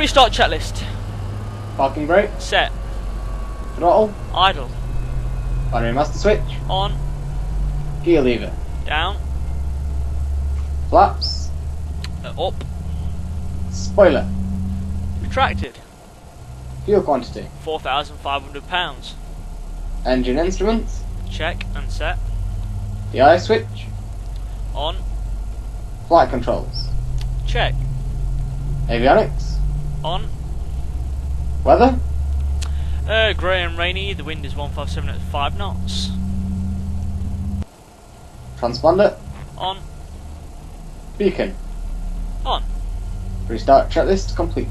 Pre-start checklist. Parking brake. Set. Throttle. Idle. Battery master switch. On. Gear lever. Down. Flaps. Up. Spoiler. Retracted. Fuel quantity. 4,500 pounds. Engine instruments. Check and set. DI switch. On. Flight controls. Check. Avionics. On. Weather. Grey and rainy. The wind is 157 at 5 knots. Transponder. On. Beacon. On. Restart checklist complete.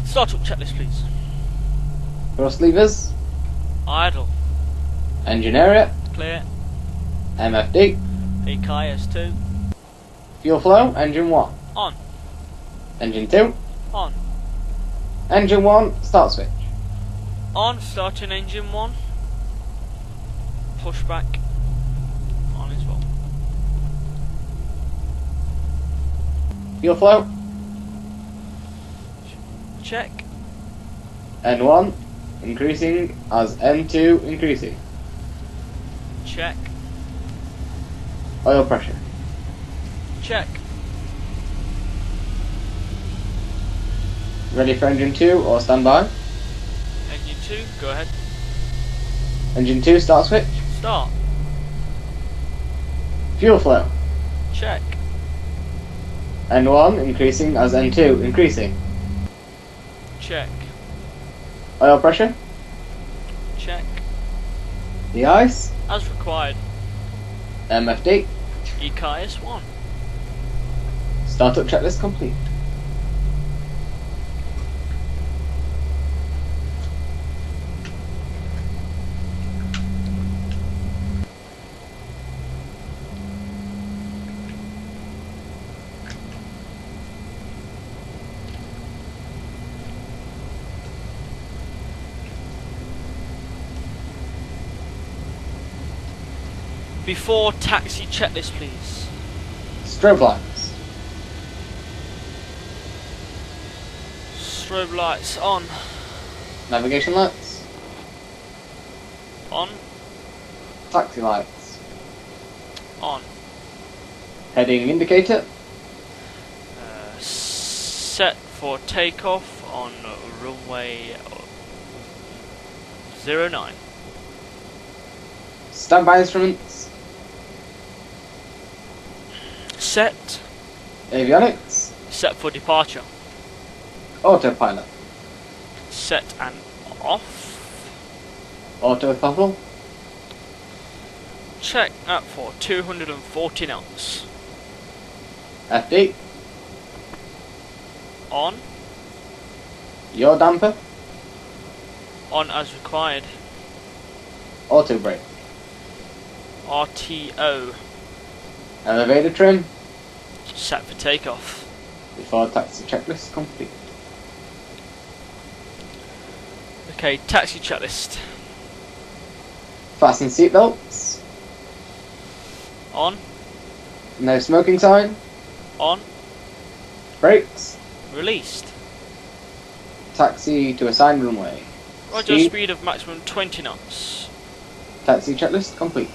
Startup checklist, please. Thrust levers. Idle. Engine area. Clear. MFD. EKS 2. Fuel flow. Engine 1. On. Engine 2. On. Engine 1. Start switch. On. Starting engine 1. Pushback. On as well. Fuel flow. Check. N1 increasing as N2 increasing. Check. Oil pressure. Check. Ready for engine 2 or standby? Engine 2. Go ahead. Engine 2 start switch. Start. Fuel flow. Check. N1 increasing as N2 increasing. Check. Oil pressure. Check. The ice. As required. MFD. EKS 1. Startup checklist complete. Before taxi checklist, please. Strobe lights. Strobe lights on. Navigation lights. On. Taxi lights. On. Heading indicator. Set for takeoff on runway 09. Standby instruments. Set. Avionics. Set for departure. Autopilot. Set and off. Auto throttle. Check that for 240 knots. FD. On. Yaw damper. On as required. Auto brake. RTO. Elevator trim. Set for takeoff. Before taxi checklist complete. Okay, taxi checklist. Fasten seatbelts. On. No smoking sign. On. Brakes. Released. Taxi to assigned runway. Roger, speed of maximum 20 knots. Taxi checklist complete.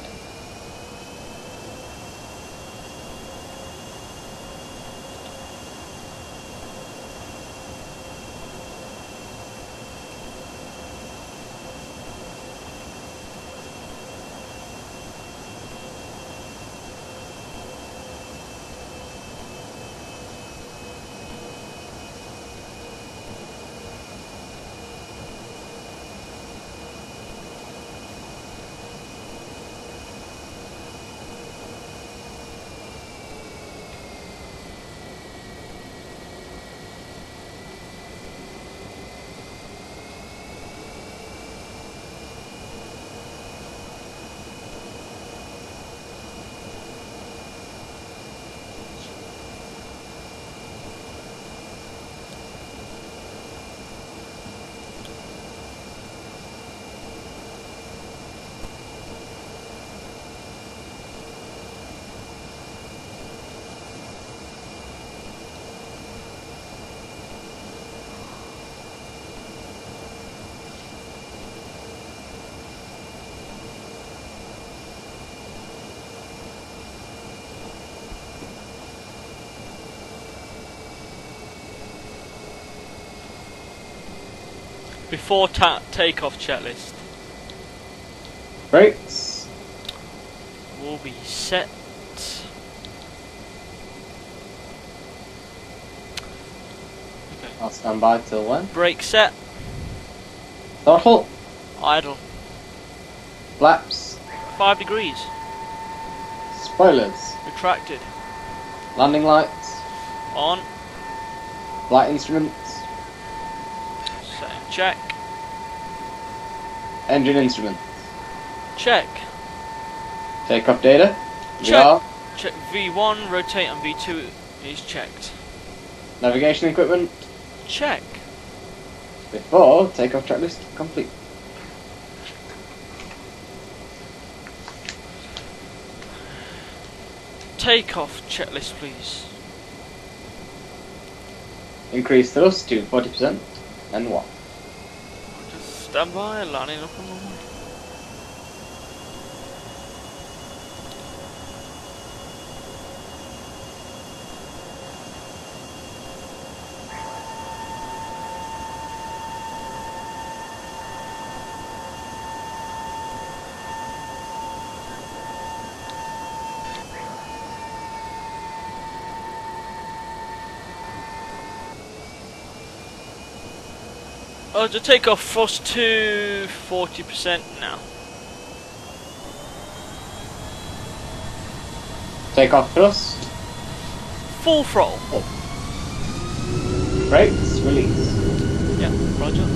Before takeoff checklist. Brakes. Will be set. Okay. I'll stand by till when. Brake set. Throttle. Idle. Flaps. 5 degrees. Spoilers. Retracted. Landing lights. On. Flight instruments. Setting check. Engine instruments. Check. Takeoff data. Check. VR. Check V1, rotate, and V2 is checked. Navigation equipment. Check. Before takeoff checklist complete. Takeoff checklist, please. Increase thrust to 40% and 1. Just stand by, lining up on the one. Oh, to take off thrust to 40% now. Takeoff thrust. Full throttle. Brakes. Release. Yeah, roger.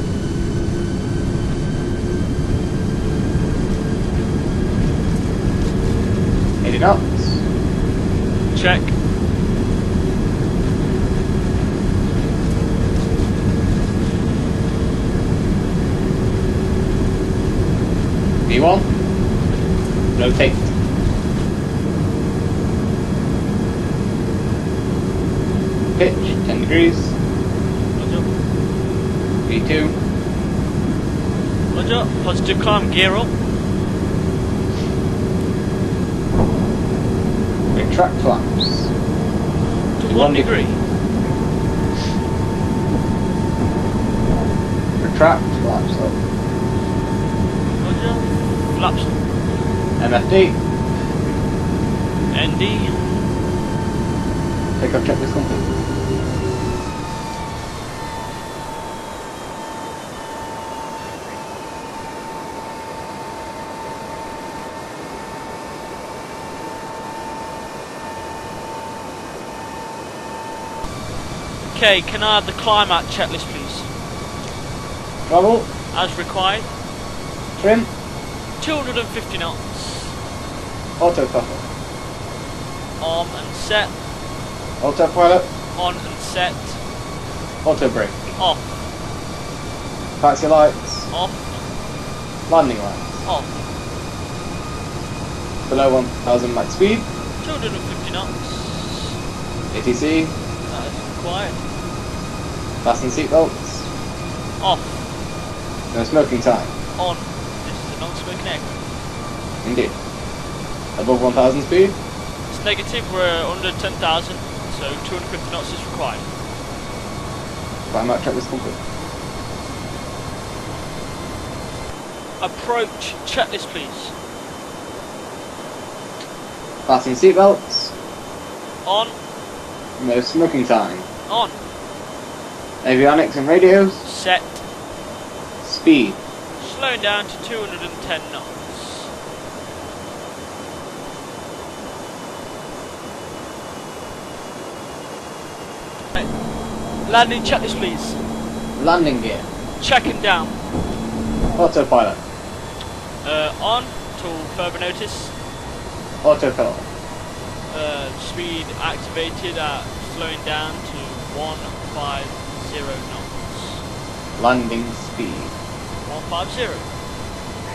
80 knots. Check. V1. Rotate. Pitch 10 degrees. Roger. V2. Roger. Positive climb, gear up. Retract flaps. To 1 degree. Retract flaps up. Roger. Flaps. MFD. ND. Takeoff checklist complete. Okay, can I have the climb out checklist, please? Travel. As required. Trim. 250 knots. Autothrottle. Arm and set. Autopilot. On and set. Auto brake. Off. Taxi lights. Off. Landing lights. Off. Below 1000 max speed. 250 knots. ATC. As required. Fasten seatbelts. Off. No smoking time. On. This is a non-smoking aircraft. Indeed. Above 1000 speed. It's negative, we're under 10,000, so 250 knots is required. Climb out checklist complete. Approach checklist, please. Fasten seatbelts. On. No smoking time. On. Avionics and radios. Set. Speed. Slowing down to 210 knots. Landing checklist, please. Landing gear. Checking down. Autopilot. On till further notice. Autofill. Speed activated at slowing down to 150 knots. Landing speed. 150.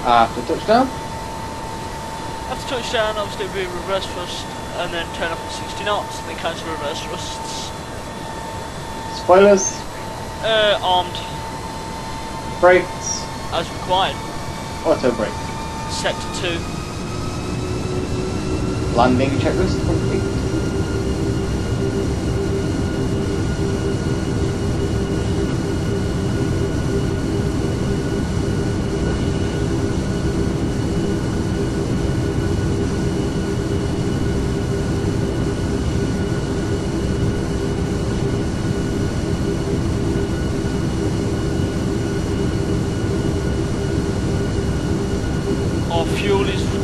After touchdown. After touchdown, obviously it'll be reverse thrust and then turn off at 60 knots and then cancel reverse thrusts. Spoilers. Armed Brakes. as required. Auto brake. Set to 2. Landing checklist complete.